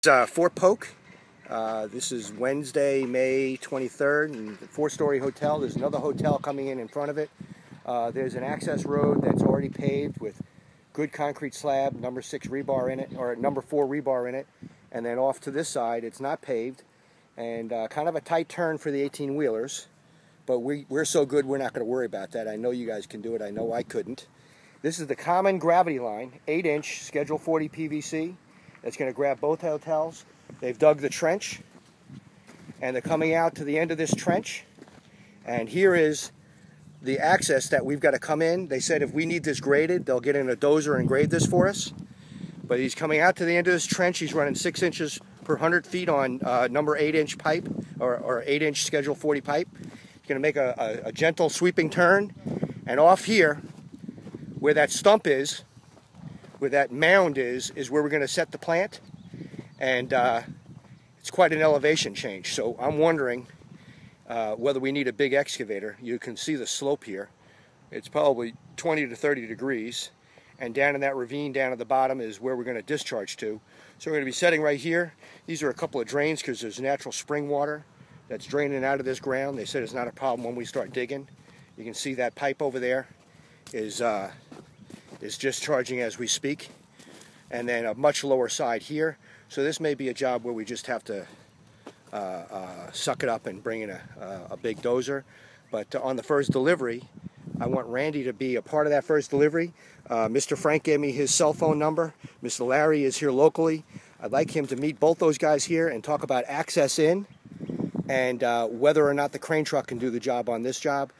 Fort Polk. This is Wednesday, May 23rd, and the four-story hotel. There's another hotel coming in front of it. There's an access road that's already paved with good concrete slab, number 6 rebar in it, or number 4 rebar in it. And then off to this side, it's not paved, and kind of a tight turn for the 18-wheelers. But we're so good, we're not going to worry about that. I know you guys can do it. I know I couldn't. This is the common gravity line, 8-inch, Schedule 40 PVC. It's going to grab both hotels. They've dug the trench, and they're coming out to the end of this trench. And here is the access that we've got to come in. They said if we need this graded, they'll get in a dozer and grade this for us. But he's coming out to the end of this trench. He's running 6 inches per 100 feet on number 8-inch pipe, or 8-inch Schedule 40 pipe. He's going to make a gentle sweeping turn. And off here, where that stump is, where that mound is where we're going to set the plant. And it's quite an elevation change. So I'm wondering whether we need a big excavator. You can see the slope here. It's probably 20 to 30 degrees. And down in that ravine down at the bottom is where we're going to discharge to. So we're going to be setting right here. These are a couple of drains because there's natural spring water that's draining out of this ground. They said it's not a problem when we start digging. You can see that pipe over there is discharging as we speak. And then a much lower side here. So this may be a job where we just have to suck it up and bring in a big dozer. But on the first delivery, I want Randy to be a part of that first delivery. Mr. Frank gave me his cell phone number. Mr. Larry is here locally. I'd like him to meet both those guys here and talk about access in and whether or not the crane truck can do the job on this job.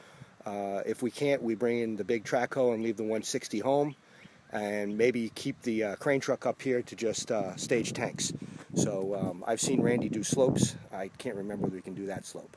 If we can't, we bring in the big track hoe and leave the 160 home, and maybe keep the crane truck up here to just stage tanks. So I've seen Randy do slopes. I can't remember if we can do that slope.